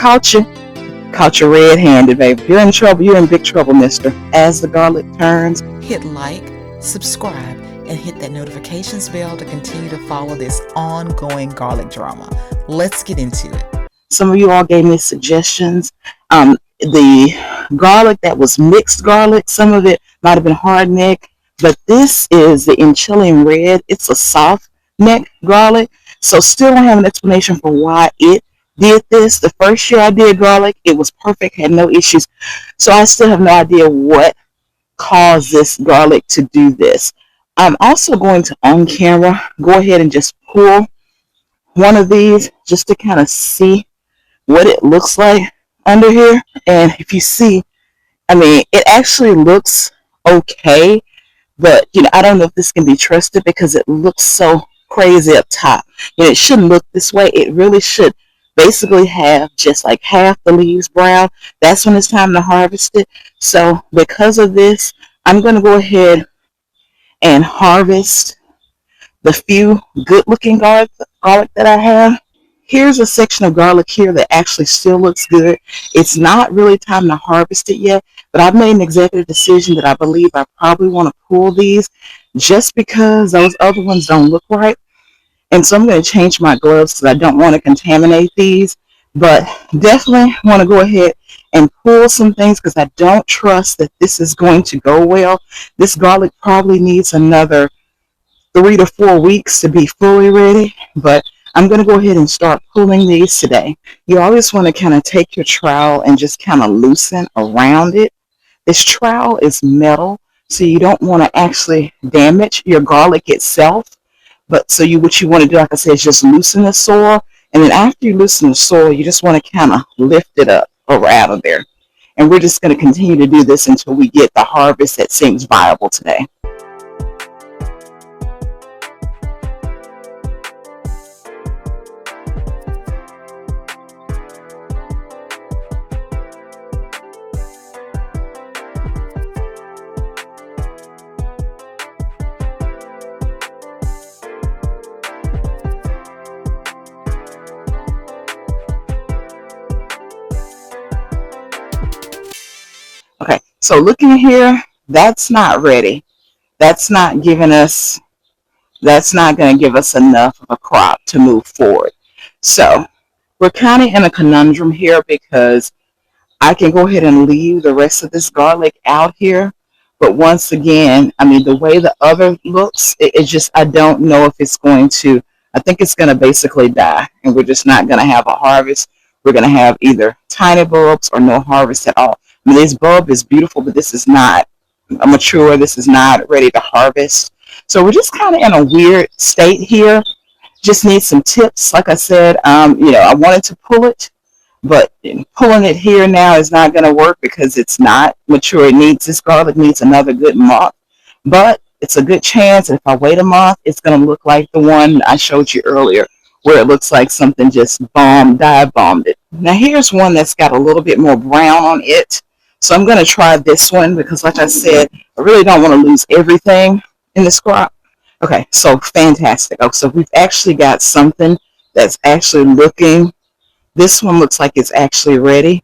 Caught you red-handed, baby. You're in trouble. You're in big trouble, mister. As the garlic turns, Hit like, subscribe, and hit that notifications bell to continue to follow this ongoing garlic drama. Let's get into it. some of you all gave me suggestions. The garlic that was mixed garlic, some of it might have been hard neck, but this is the Enchilada red. It's a soft neck garlic. So still don't have an explanation for why it did this. The first year I did garlic, it was perfect, had no issues. So I still have no idea what caused this garlic to do this. I'm also going to on camera go ahead and just pull one of these just to kind of see what it looks like under here. And if you see, I mean, it actually looks okay, but I don't know if this can be trusted because it looks so crazy up top. It shouldn't look this way. It really should basically have just like half the leaves brown. That's when it's time to harvest it. So because of this, I'm going to go ahead and harvest the few good looking garlic that I have. Here's a section of garlic here that actually still looks good. It's not really time to harvest it yet, but I've made an executive decision that I believe I probably want to pull these just because those other ones don't look right. And so I'm going to change my gloves because I don't want to contaminate these, but definitely want to go ahead and pull some things because I don't trust that this is going to go well. This garlic probably needs another 3 to 4 weeks to be fully ready, but I'm going to go ahead and start pulling these today. You always want to kind of take your trowel and just kind of loosen around it. This trowel is metal, so you don't want to actually damage your garlic itself. But so what you want to do, like I said, is just loosen the soil. And then after you loosen the soil, you just want to kind of lift it up or out of there. And we're just going to continue to do this until we get the harvest that seems viable today. Okay, so looking here, that's not ready. That's not going to give us enough of a crop to move forward. So we're kind of in a conundrum here because I can go ahead and leave the rest of this garlic out here. But once again, I mean, the way the other looks, it's just, I don't know if it's going to, I think it's going to basically die. And we're just not going to have a harvest. We're going to have either tiny bulbs or no harvest at all. I mean, this bulb is beautiful, but this is not mature. This is not ready to harvest. So we're just kind of in a weird state here. Just need some tips. Like I said, I wanted to pull it, but pulling it here now is not going to work because it's not mature. This garlic needs another good month, but it's a good chance that if I wait a month, it's going to look like the one I showed you earlier, where it looks like something just dive bombed it. Now here's one that's got a little bit more brown on it. So I'm going to try this one because, like I said, I really don't want to lose everything in this crop. Okay, so fantastic. Oh, so we've actually got something that's actually looking, this one looks like it's actually ready.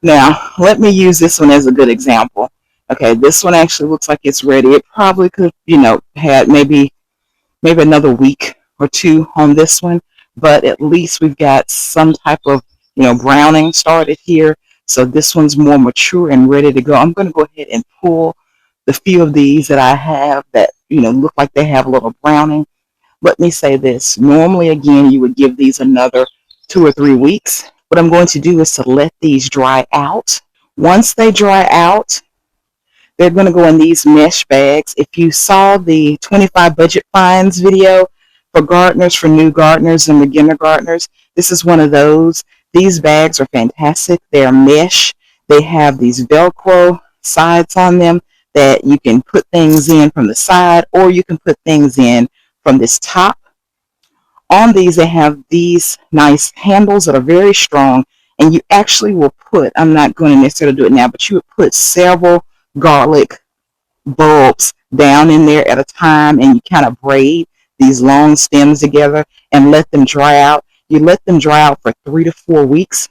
Now, let me use this one as a good example. Okay, this one actually looks like it's ready. It probably could, had maybe another week or two on this one, but at least we've got some type of, browning started here. So this one's more mature and ready to go. I'm going to go ahead and pull the few of these that I have that, look like they have a little browning. Let me say this. Normally, again, you would give these another 2 or 3 weeks. What I'm going to do is to let these dry out. Once they dry out, they're going to go in these mesh bags. If you saw the 25 budget finds video for gardeners, for new gardeners and beginner gardeners, this is one of those. These bags are fantastic. They're mesh. They have these Velcro sides on them that you can put things in from the side, or you can put things in from this top. On these, they have these nice handles that are very strong, and you actually will put, I'm not going to necessarily do it now, but you would put several garlic bulbs down in there at a time, and you kind of braid these long stems together and let them dry out. You let them dry out for 3 to 4 weeks.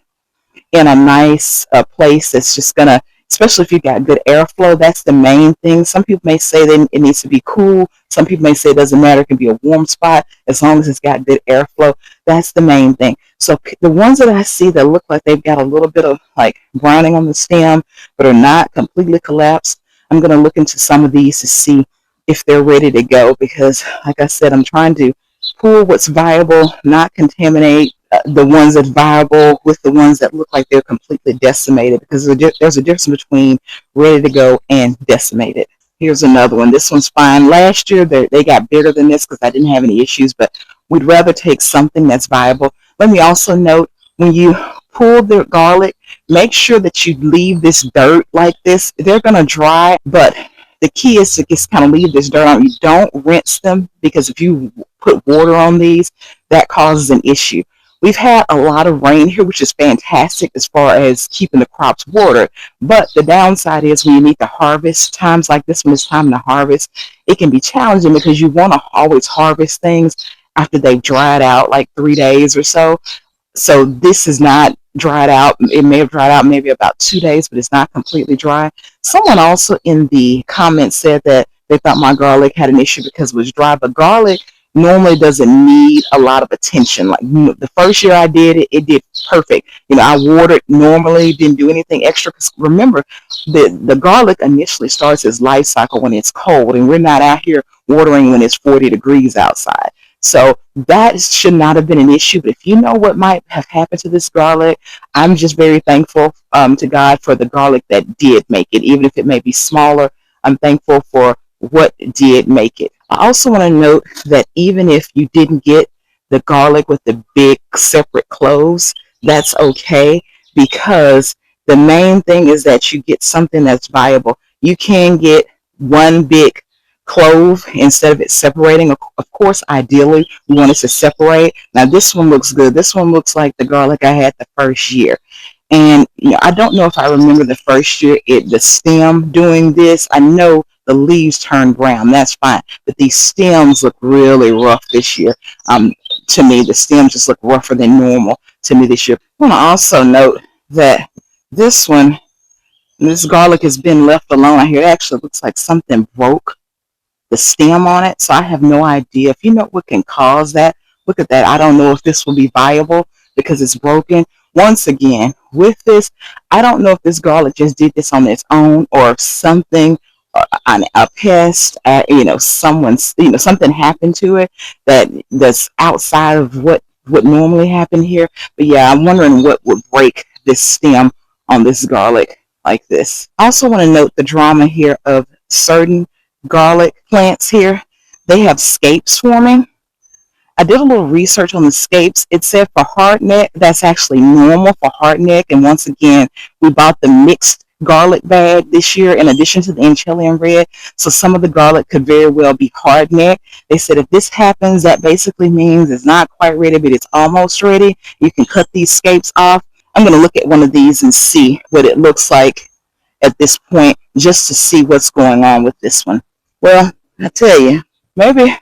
in a nice place that's just gonna, especially if you got good airflow, that's the main thing. Some people may say that it needs to be cool. Some people may say it doesn't matter, it can be a warm spot as long as it's got good airflow. That's the main thing. So the ones that I see that look like they've got a little bit of like browning on the stem, but are not completely collapsed, I'm gonna look into some of these to see if they're ready to go, because like I said, I'm trying to pull what's viable, not contaminate the ones that are viable with the ones that look like they're completely decimated, because there's a difference between ready to go and decimated. Here's another one. This one's fine. Last year they got bigger than this because I didn't have any issues, but we'd rather take something that's viable. Let me also note, when you pull the garlic, make sure that you leave this dirt like this. They're going to dry, but the key is to just kind of leave this dirt on. You don't rinse them, because if you put water on these, that causes an issue. We've had a lot of rain here, which is fantastic as far as keeping the crops watered. But the downside is when you need to harvest, times like this when it's time to harvest, it can be challenging because you want to always harvest things after they've dried out like 3 days or so. So this is not dried out. It may have dried out maybe about 2 days, but it's not completely dry. Someone also in the comments said that they thought my garlic had an issue because it was dry, but garlic normally doesn't need a lot of attention. Like the first year I did it, it did perfect. I watered normally, didn't do anything extra. Because remember, the garlic initially starts its life cycle when it's cold, and we're not out here watering when it's 40 degrees outside. So that should not have been an issue. But if you know what might have happened to this garlic, I'm just very thankful to God for the garlic that did make it, even if it may be smaller. I'm thankful for what did make it. I also want to note that even if you didn't get the garlic with the big separate cloves, that's okay, because the main thing is that you get something that's viable. You can get one big clove instead of it separating. Of course, ideally, we want it to separate. Now, this one looks good. This one looks like the garlic I had the first year. And I don't know if I remember the first year the stem doing this. I know the leaves turn brown. That's fine. But these stems look really rough this year. To me, the stems just look rougher than normal to me this year. I want to also note that this one, this garlic has been left alone. I hear it actually looks like something broke the stem on it. So I have no idea. If you know what can cause that, look at that. I don't know if this will be viable because it's broken. Once again, with this, I don't know if this garlic just did this on its own, or if something, a pest, someone's, something happened to it that's outside of what normally happened here. But yeah, I'm wondering what would break this stem on this garlic like this. I also want to note the drama here of certain garlic plants here. They have scapes forming. I did a little research on the scapes. It said for hardneck, that's actually normal for hardneck. And once again, we bought the mixed garlic bag this year in addition to the Antillian red. So some of the garlic could very well be hardneck. They said if this happens, that basically means it's not quite ready, but it's almost ready. You can cut these scapes off. I'm going to look at one of these and see what it looks like at this point, just to see what's going on with this one. Well, I tell you, maybe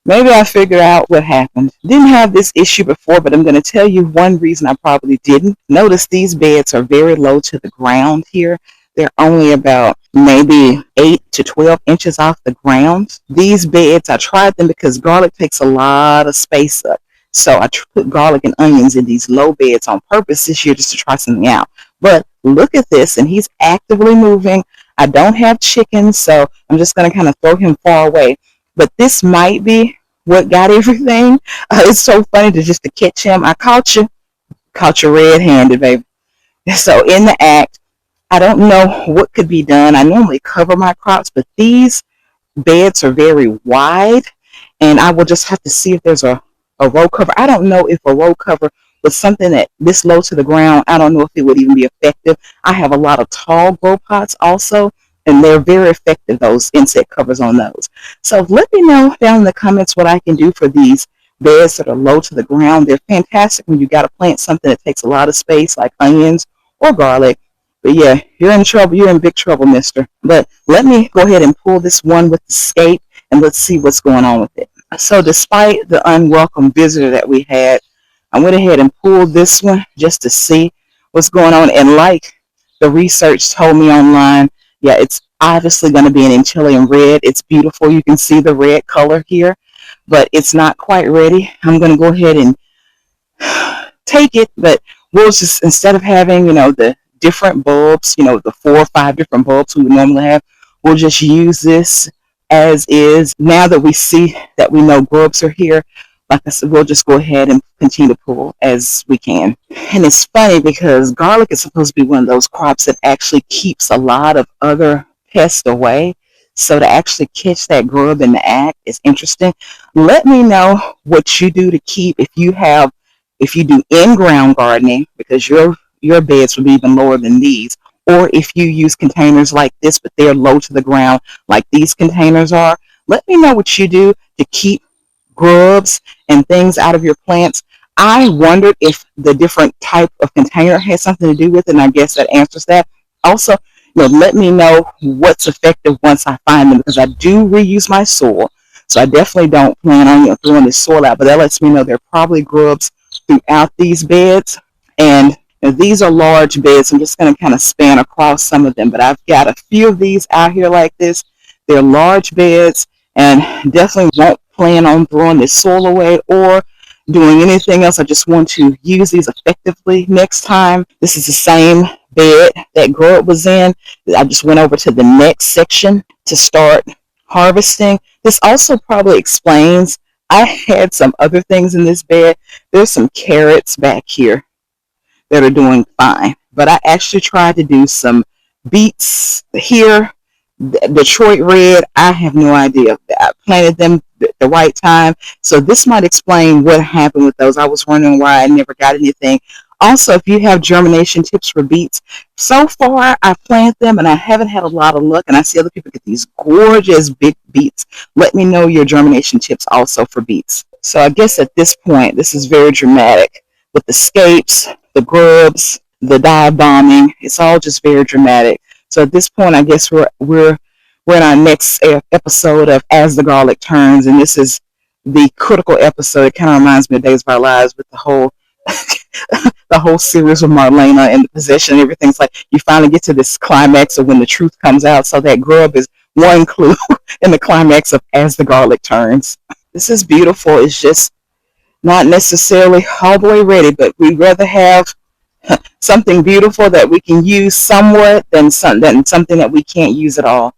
I figured out what happened. Didn't have this issue before, but I'm going to tell you one reason I probably didn't. Notice these beds are very low to the ground here. They're only about maybe 8 to 12 inches off the ground. These beds, I tried them because garlic takes a lot of space up. So I put garlic and onions in these low beds on purpose this year just to try something out. But look at this, and he's actively moving. I don't have chickens, so I'm just going to kind of throw him far away. But this might be what got everything. It's so funny to catch him. I caught you red-handed, baby. So in the act, I don't know what could be done. I normally cover my crops, but these beds are very wide, and I will just have to see if there's a row cover. I don't know if a row cover was something that this low to the ground, I don't know if it would even be effective. I have a lot of tall grow pots also, and they're very effective, those insect covers on those. So let me know down in the comments what I can do for these beds that are low to the ground. They're fantastic when you got to plant something that takes a lot of space, like onions or garlic. But yeah, you're in trouble. You're in big trouble, mister. But let me go ahead and pull this one with the scape, and let's see what's going on with it. So despite the unwelcome visitor that we had, I went ahead and pulled this one just to see what's going on. And like the research told me online, yeah, it's obviously going to be an Chilean red. It's beautiful. You can see the red color here, but it's not quite ready. I'm going to go ahead and take it, but we'll just, instead of having, the different bulbs, the 4 or 5 different bulbs we would normally have, we'll just use this as is. Now that we see that we know grubs are here, like I said, we'll just go ahead and continue to pull as we can. And it's funny because garlic is supposed to be one of those crops that actually keeps a lot of other pests away. So to actually catch that grub in the act is interesting. Let me know what you do to keep, if you do in-ground gardening, because your beds would be even lower than these, or if you use containers like this, but they're low to the ground like these containers are. Let me know what you do to keep grubs and things out of your plants. I wondered if the different type of container has something to do with it, and I guess that answers that. Also, let me know what's effective once I find them, because I do reuse my soil. So I definitely don't plan on throwing this soil out, but that lets me know there are probably grubs throughout these beds. And these are large beds. I'm just going to kind of span across some of them, but I've got a few of these out here like this. They're large beds, and definitely won't plan on throwing this soil away or doing anything else. I just want to use these effectively next time. This is the same bed that grub was in. I just went over to the next section to start harvesting. This also probably explains, I had some other things in this bed. There's some carrots back here that are doing fine, but I actually tried to do some beets here. Detroit red, I have no idea. I planted them at the right time, so this might explain what happened with those. I was wondering why I never got anything. Also, if you have germination tips for beets, so far I've planted them and I haven't had a lot of luck, and I see other people get these gorgeous big beets. Let me know your germination tips also for beets. So I guess at this point, this is very dramatic with the scapes, the grubs, the dive bombing. It's all just very dramatic. So at this point, I guess we're in our next episode of As the Garlic Turns, and this is the critical episode. It kind of reminds me of Days of Our Lives with the whole the whole series with Marlena and the possession and everything. It's like you finally get to this climax of when the truth comes out. So that grub is one clue in the climax of As the Garlic Turns. This is beautiful. It's just not necessarily all the way ready, but we'd rather have something beautiful that we can use somewhat than something that we can't use at all.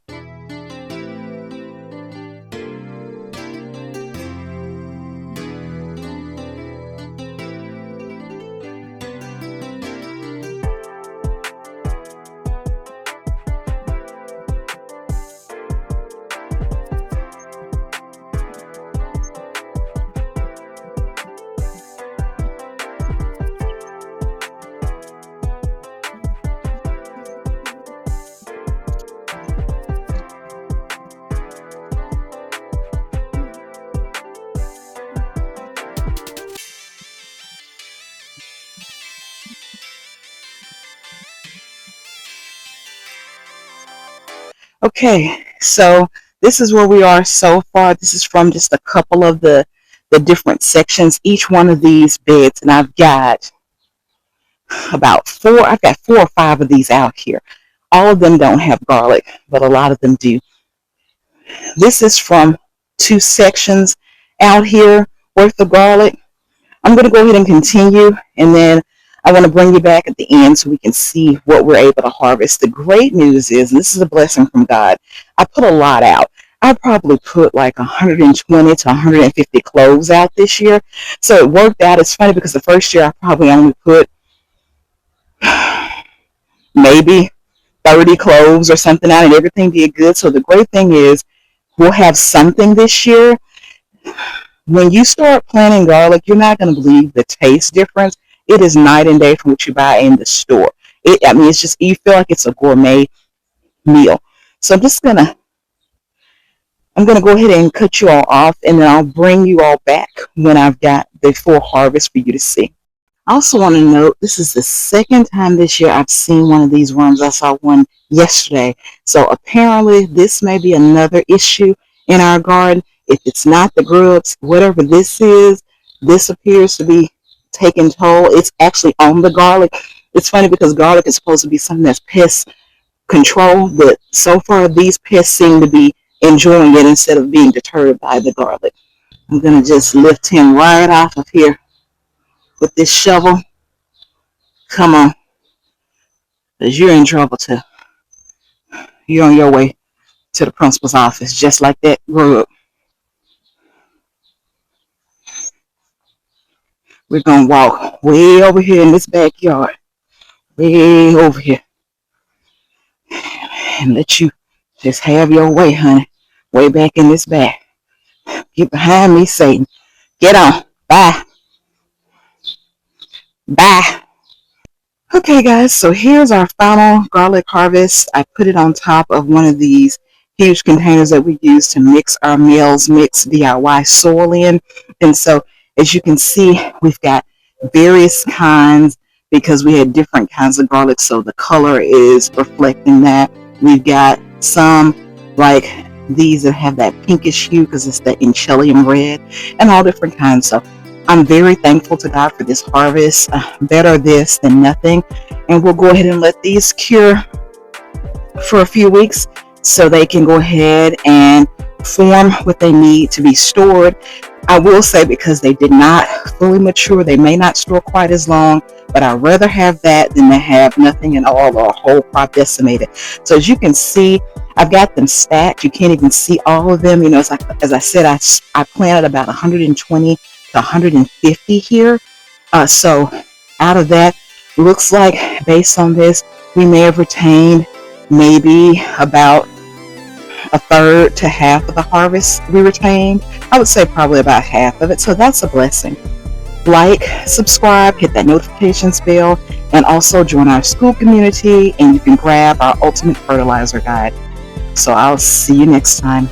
Okay, so this is where we are so far. This is from just a couple of the different sections, each one of these beds, and I've got I've got 4 or 5 of these out here. All of them don't have garlic, but a lot of them do. This is from 2 sections out here worth of garlic. I'm going to go ahead and continue, and then I want to bring you back at the end so we can see what we're able to harvest. The great news is, and this is a blessing from God, I put a lot out. I probably put like 120 to 150 cloves out this year. So it worked out. It's funny because the first year I probably only put maybe 30 cloves or something out, and everything did good. So the great thing is we'll have something this year. When you start planting garlic, you're not going to believe the taste difference. It is night and day from what you buy in the store. It's just, you feel like it's a gourmet meal. So I'm gonna go ahead and cut you all off, and then I'll bring you all back when I've got the full harvest for you to see. I also want to note this is the second time this year I've seen one of these worms. I saw one yesterday. So apparently this may be another issue in our garden. If it's not the grubs, whatever this is, this appears to be taking toll. It's actually on the garlic. It's funny because garlic is supposed to be something that's pest control, but so far these pests seem to be enjoying it instead of being deterred by the garlic. I'm gonna just lift him right off of here with this shovel. Come on, because you're in trouble too. You're on your way to the principal's office, just like that grub. We're gonna walk way over here in this backyard, way over here, and let you just have your way, honey. Way back in this back. Get behind me, Satan. Get on. Bye. Bye. Okay, guys, so here's our final garlic harvest. I put it on top of one of these huge containers that we use to mix our meals, mix DIY soil in. And so, as you can see, we've got various kinds because we had different kinds of garlic, so the color is reflecting that. We've got some like these that have that pinkish hue because it's the enchelium red, and all different kinds. So I'm very thankful to God for this harvest. Better this than nothing. And we'll go ahead and let these cure for a few weeks so they can go ahead and form what they need to be stored. I will say, because they did not fully mature, they may not store quite as long, but I'd rather have that than to have nothing at all or a whole crop decimated. So as you can see, I've got them stacked. You can't even see all of them. You know, it's like, as I said, I planted about 120 to 150 here. So out of that, looks like based on this, we may have retained maybe about a third to half of the harvest we retained. I would say probably about half of it. So that's a blessing. Like, subscribe, hit that notifications bell, and also join our school community, and you can grab our ultimate fertilizer guide. So I'll see you next time.